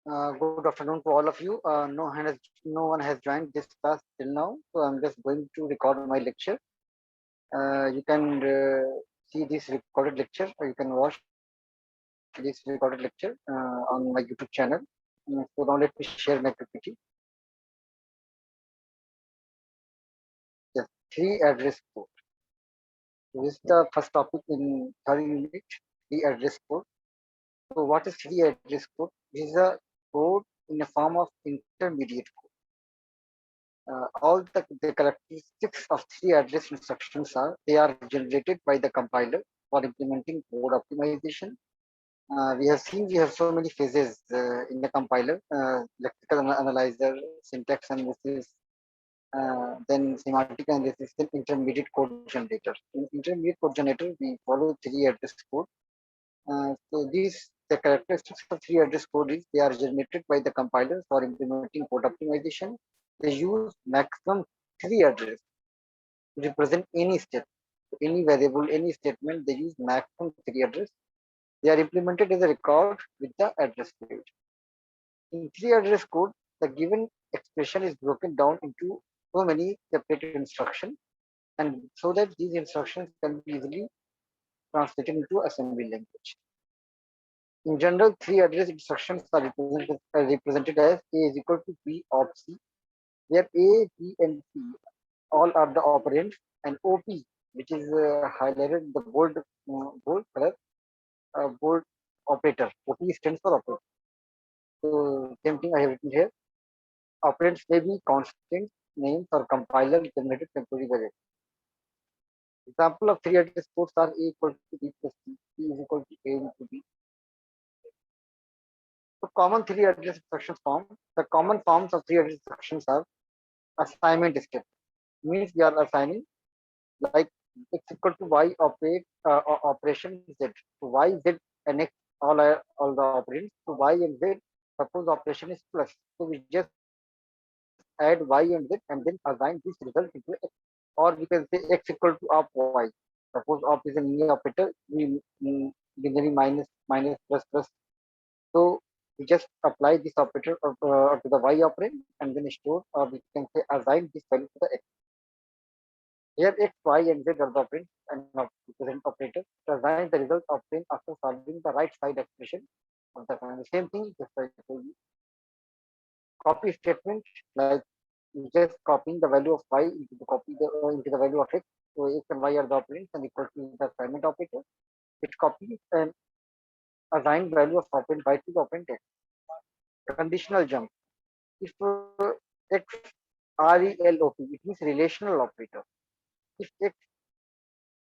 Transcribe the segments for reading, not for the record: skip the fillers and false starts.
Good afternoon to all of you. No one has joined this class till now, so I'm just going to record my lecture. You can see this recorded lecture, or you can watch this recorded lecture on my YouTube channel. So now let me share my PPT. Yes, three address code. This is the first topic in third unit. Three address code. So what is three address code? This is a code in the form of intermediate code. All the characteristics of three address instructions are they are generated by the compiler for implementing code optimization. We have so many phases in the compiler: lexical analyzer, syntax analysis, then semantic analysis, then intermediate code generator. In intermediate code generator, we follow three address code. The characteristics of three address code is they are generated by the compiler for implementing code optimization. They use maximum three address to represent any state, any variable, any statement. They use maximum three address. They are implemented as a record with the address field. In three address code, the given expression is broken down into so many separate instructions, and so that these instructions can be easily translated into assembly language. In general, three address instructions are represented as A is equal to B of C, where A, B, and C all are the operands, and OP, which is highlighted in the bold color, bold operator. OP stands for operator. So same thing I have written here. Operands may be constant names or compiler generated temporary variables. Example of three address codes are A equal to B plus C, C is equal to A into B. So common three address instructions form. The common forms of three address instructions are assignment step. Means we are assigning like x equal to y operation z. So y, z, and x all the operands. So y and z, suppose operation is plus. So we just add y and z and then assign this result into x. Or we can say x equal to op y. Suppose op is a linear operator, we binary minus plus plus. So we just apply this operator to the y operand and then store, or we can say assign this value to the x. Here x, y, and z are the operands and represent operators. To assign the result obtained after solving the right side expression of the family. Same thing, just like copy statement, like just copying the value of y into the value of x. So x and y are the operands and equal to the assignment operator. It copies and assign value of operand y to the operand x. Conditional jump. If x RELOP, it means relational operator. If x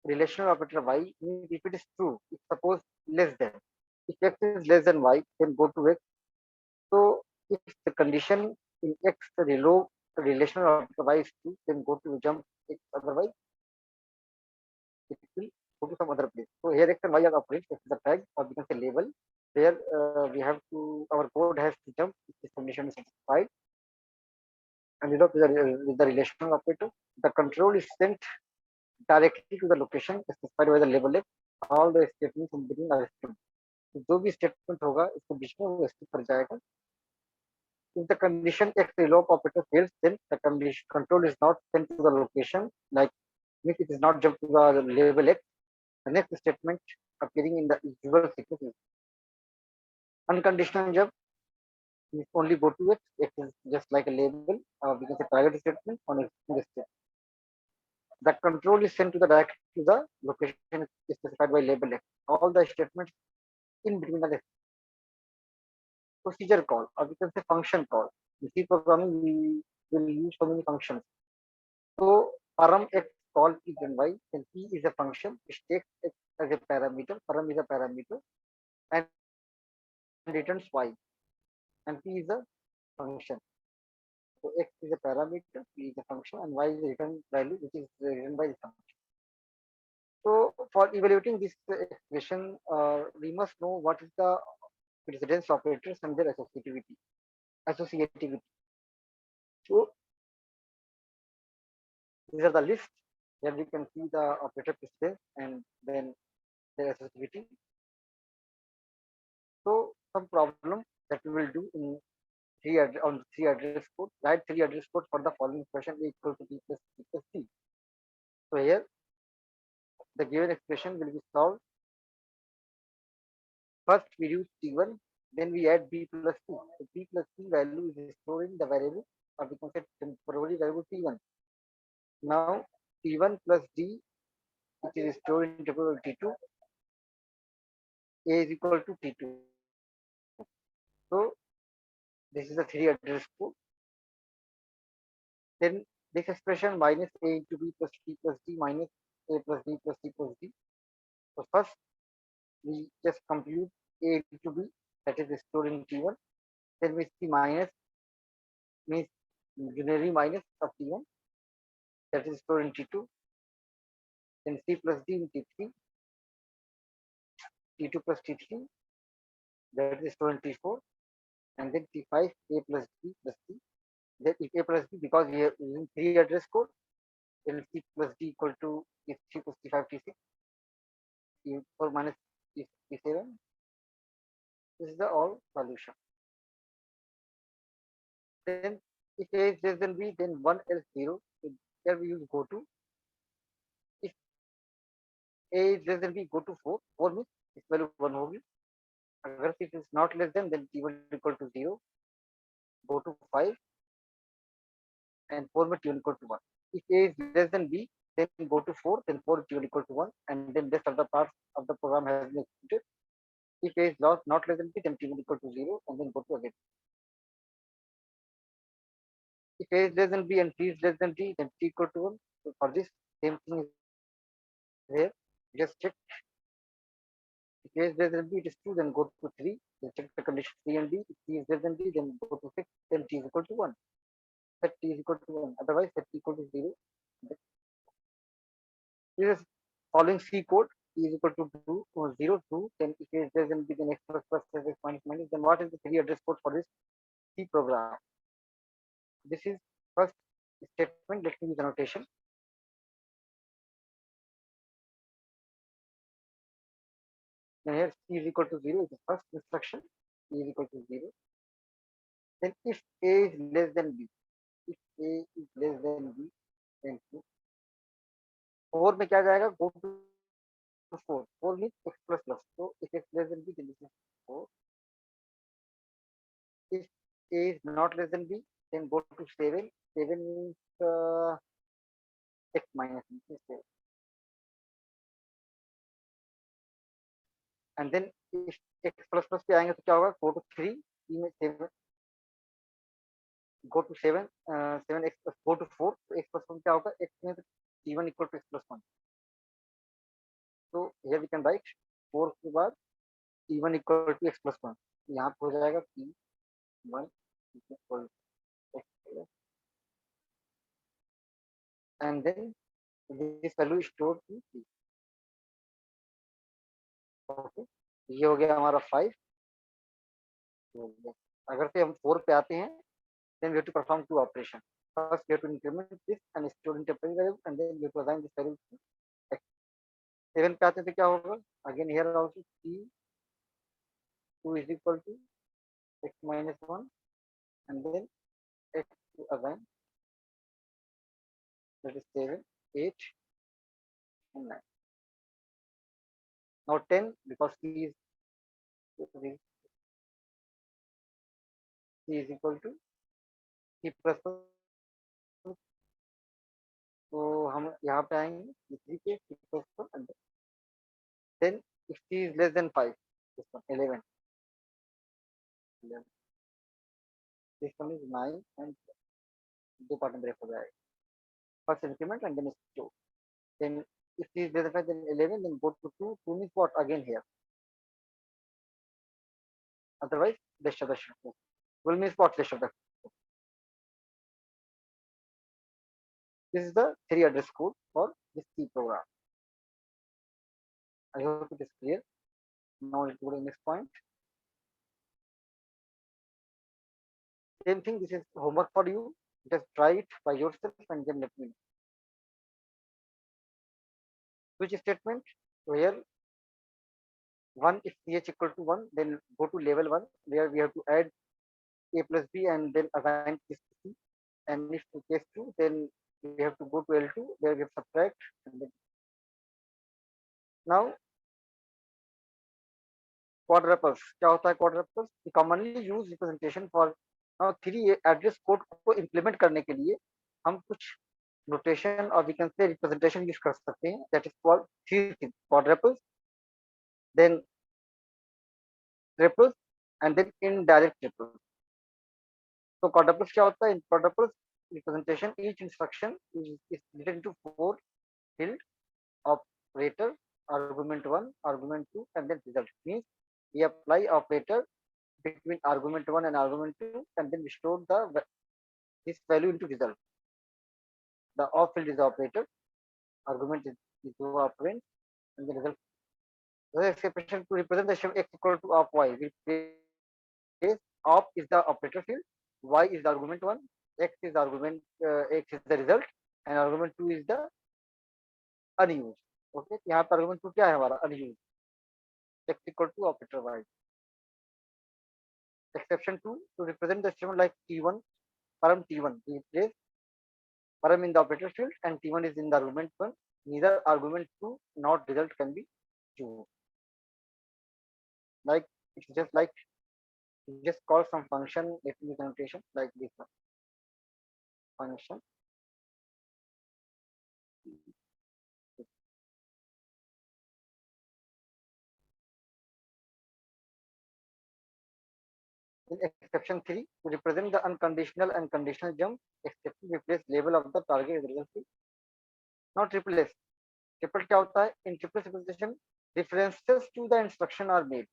relational operator y means if it is true, if suppose less than. If x is less than y, then go to x. So if the condition in x relational operator y is true, then go to jump x. Otherwise, it will go to some other place. So here x and y are operands. X is a tag, or we can say label. Where we have to our code has to jump if this condition is satisfied. And with the relational operator, the control is sent directly to the location specified by the label x. All the statements in between are skipped. जो भी statement होगा इसको बीच में वो skip कर जाएगा. If the condition x reloc operator fails, then the condition control is not sent to the location. Like if it is not jumped to the label x, the next statement appearing in the usual sequence is unconditional jump. We only go to it. It is just like a label. We can say private statement on a state. The control is sent to the direct to the location specified by label x. All the statements in between the procedure call, or we can say function call. In C programming, we will use so many functions. So param x call p and y, and p is a function which takes x as a parameter. Param is a parameter and returns y, and p is a function. So x is a parameter, p is a function, and y is a return value which is written by the function. So for evaluating this expression, we must know what is the precedence operators and their associativity. So these are the list. Here we can see the operator precedence and then their associativity. So some problem that we will do in three address code. Write three address code for the following expression a equal to b plus c plus d. So here the given expression will be solved. First we use t1, then we add b plus c. So b plus c value is stored in the variable, or we can say temporary variable t1. Now t1 plus d, which is stored in temporary t2, a is equal to t2. So this is the three address code. Then this expression minus a into b plus c plus d minus a plus b plus c plus d. So first we just compute a into b, that is stored in t1. Then we see minus means unary minus of t1, that is stored in t2. Then c plus d in t3, t2 plus t3, that is stored in t4, and then t5 a plus b plus c. Then if a plus b, because we are using three address code, then c plus d equal to t3 plus t5 t6, t4 minus t7. This is the all solution. Then if a is less than b, then 1 else 0. So here we use go to. If a is less than b, go to 4. 4 means this value 1 होगी. अगर if it is not less than, then t1 equal to 0. Go to 5 and 4 में t1 equal to 1. If a is less than b, then go to 4, then 4 t1 equal to 1, and then rest of the parts of the program has been executed. If a is not less than b, then t1 equal to 0, and then go to again. If a is less than b and t is less than d, then t equal to 1. So for this, same thing is here. Just check. If a is less than b, it is 2, then go to 3. Then check the condition c and d. If c is less than d, then go to 6, then t is equal to 1. Set t is equal to 1. Otherwise, set t equal to 0. This is following C code. T is equal to 2, 0, 2. Then if a is less than b, then x plus plus x minus minus. Then what is the three address code for this C program? This is first statement. Let me use the notation. Then here c is equal to 0 is the first instruction. C is equal to 0. Then if a is less than b, if a is less than b, then 2. 4 में क्या जाएगा? Go to 4. 4 means x plus plus. So if x less than b, then this is 4. If a is not less than b, then go to 7. 7 means x minus b, 7. And then if x plus plus पे आएंगे तो क्या होगा? Go to 3, 3 में 7, go to 7, 7 x plus go to 4, तो x plus 1 क्या होगा? x में तो t1 equal to x plus 1. So here we can write 4 के बाद t1 equal to x plus 1. यहाँ पे हो जाएगा t1 equal to x plus, and then this value is stored in t. Okay, ये हो गया हमारा 5. अगर से हम 4 पे आते हैं, then we have to perform two operations. First, we have to increment this and store in temporary variable, and then we have to assign this variable to x. 7 पे आते हैं तो क्या होगा? Again here also t2 is equal to x minus 1, and then x to assign, that is 7, 8, and 9. Now 10, because c is equal to c plus 1, तो हम यहाँ पे आएंगे c के c plus 1, and then if c is less than 5, this one 11, this one is 9, and दो part में break हो जाएगा. First increment and then store. Then if c is less than 5, then 11, then go to 2. 2 means what? Again here. Otherwise, rest of the shift. Will means what? Rest of the. This is the three address code for this C program. I hope it is clear. Now let's go to the next point. Same thing. This is homework for you. Just try it by yourself and then let me know. Switch statement. So here 1 if ch equal to 1, then go to level 1 where we have to add a plus b and then assign this to c. And if to case 2, then we have to go to L2 where we have subtract. And then now quadruples, क्या होता है quadruples? We commonly use representation for now 3 address code को implement करने के लिए हम कुछ notation और we can say representation use कर सकते हैं. That is called 3 things: quadruples, then triples, and then indirect triples. So quadruples क्या होता है? In quadruples representation, each instruction is split into 4 field: operator, argument 1, argument 2, and then result. Means we apply operator between argument 1 and argument 2, and then we store this value into result. The op field is the operator, argument is the operand, and the result. The expression to represent the system x equal to op y, we place op is the operator field, y is the argument 1, x is the argument, x is the result, and argument 2 is the unused. Okay, यहाँ पर argument 2 क्या है हमारा? unused. X equal to operator y. Exception 2, to represent the system like T1, param T1, we place param in the operator field and T1 is in the argument 1. Neither argument 2 nor result can be used. Like it's just like you just call some function, let me notation like this one. Function in exception 3, to represent the unconditional and conditional jump, exception we place label of the target result field. Now triple S. Triple क्या होता है? In triple representation, references to the instruction are made.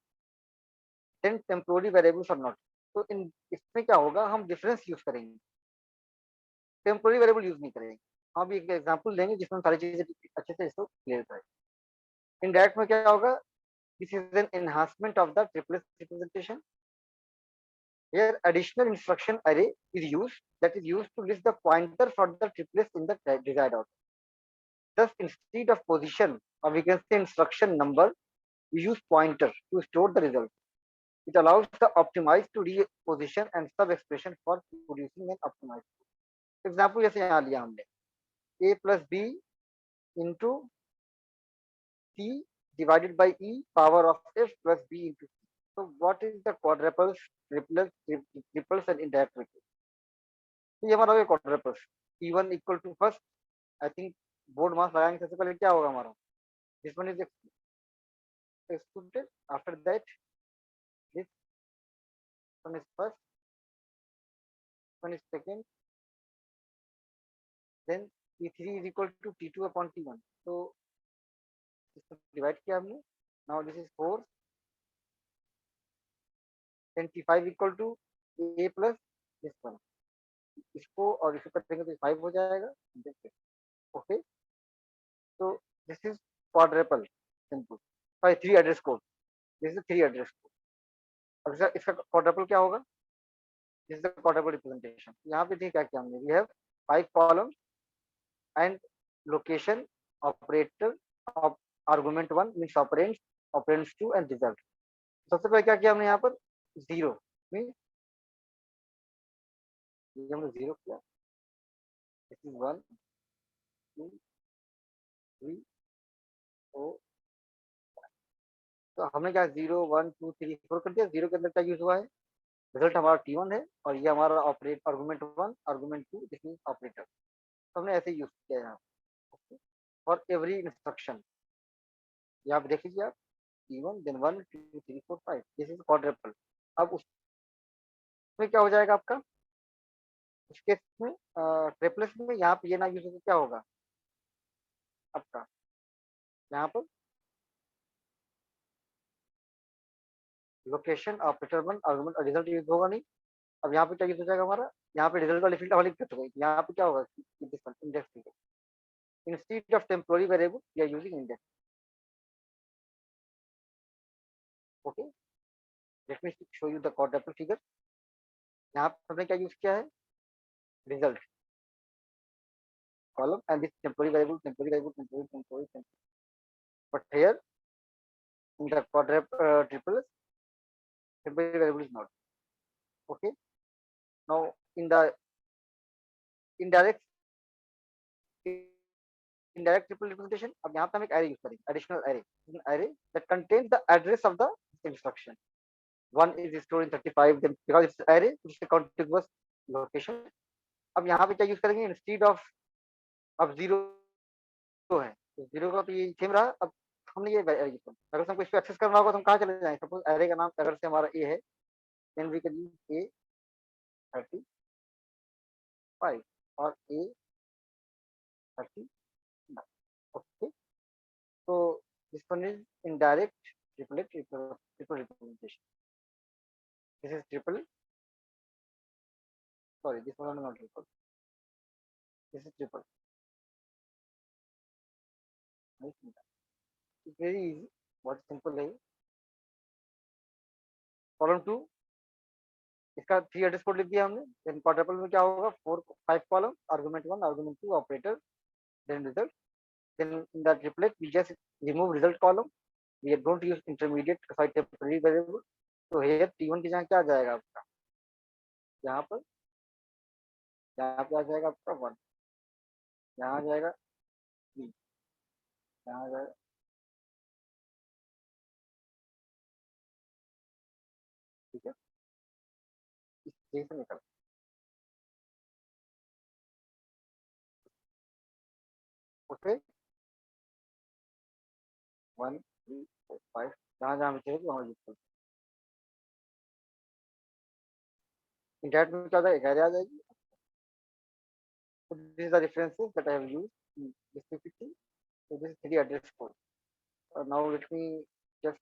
Then temporary variables are not. तो इन इसमें क्या होगा? हम difference use करेंगे, temporary variable use नहीं करेंगे. हम एक एग्जांपल देंगे जिसमें सारी चीजें अच्छे से इसको क्लियर करें. इनडायरेक्ट में क्या होगा? This is an enhancement of the triplet representation. Here additional instruction array is used that is used to list the pointer for the triplets in the desired order. Thus, instead of position or we can say instruction number, we use pointer to store the result. It allows the optimize to reposition and sub expression for producing an optimized. Example जैसे यहाँ लिया हमने a plus b into c divided by e power of f plus b into c. So what is the quadruples, triples and indirect triples? तो ये हमारा हो गया quadruples. T1 equal to first, I think board मास लगाएंगे सबसे पहले क्या होगा हमारा? This one is excluded. After that, this one is first, one is second, then T3 is equal to T2 upon T1. So इसको डिवाइड किया हमने. Now this is 4. Then T5 equal to a plus this one. इसको और इसको करेंगे तो 5 हो जाएगा. ओके, तो this is quadruple simple. 3 address code. This is 3 address code. अब इसका क्वाड्रपल क्या होगा? This is the quadruple representation. यहाँ पे देखिए क्या क्या हमने. We have 5 columns and location, operator, argument 1 means operands, operands 2 and result. सबसे पहले क्या किया हमने यहाँ पर? 0 मींस हमने 0 किया. This is 1 2 3 4. तो हमने क्या 0 1 2 3 4 कर दिया. 0 के अंदर क्या यूज हुआ है? रिजल्ट हमारा T1 है और ये हमारा operate argument 1 argument 2 this means operator. तो हमने ऐसे यूज किया यहाँ फॉर एवरी इंस्ट्रक्शन. यहाँ पे देख लीजिए आप T1 then 1 2 3 4 5. This is quadruple. अब उसमें क्या हो जाएगा आपका? उस केस में ट्रिपलेट में यहाँ पे ये ना यूज होगा क्या होगा आपका? यहाँ पर लोकेशन, ऑपरेटर 1 आर्गुमेंट और रिजल्ट यूज होगा नहीं. अब यहाँ पे क्या यूज हो जाएगा हमारा? यहाँ पे रिजल्ट वाली फील्ड वाली कट हो गई. यहाँ पे क्या होगा? Index figure. Instead of temporary variable, we are using index. Okay, let me show you the quadruple figure. यहाँ पे हमने क्या यूज किया है? Result column and this temporary variable. But here in the triple temporary variable is not. Okay. Now in the indirect indirect triple representation, अब यहाँ पे हम एक array use करेंगे, additional array, an array that contains the address of the instruction. One is stored in 35, then because it's array, it's a contiguous location. अब यहाँ पे क्या यूज करेंगे, इंस्टीड ऑफ अब जीरो है तो जीरो का तो ये सेम रहा। अब हमने ये अगर हमको इसको एक्सेस करना होगा तो हम कहाँ चले जाएंगे, सपोज एरे का नाम अगर से हमारा ए है, देन वी कैन यूज ए 35 और ए 30। ओके, तो this one is indirect triplet triple representation. This is triple, sorry this one not triple, this is triple. It's very easy, बहुत सिंपल है। कॉलम 2 इसका 3 एड्रेस कोड लिख दिया हमने। देन क्वाड्रपल में क्या होगा, 5 column, argument 1 argument 2 operator, then result. Then in the triplet we just remove result column, we don't use intermediate side temporary variable. तो हियर T1 की जगह क्या आ जाएगा आपका, यहाँ पर यहाँ पे आ जाएगा आपका 1, यहाँ आ जाएगा 3, यहाँ आ जाएगा, ठीक है, इस तरीके से निकल। ओके 1 3 4 5, जहाँ जहाँ भी चाहिए वहाँ यूज कर। इंटरनेट में क्या हो जाएगा, आ जाएगी। So this is the references that I have used in this PPT. So this is 3 address code. Now let me just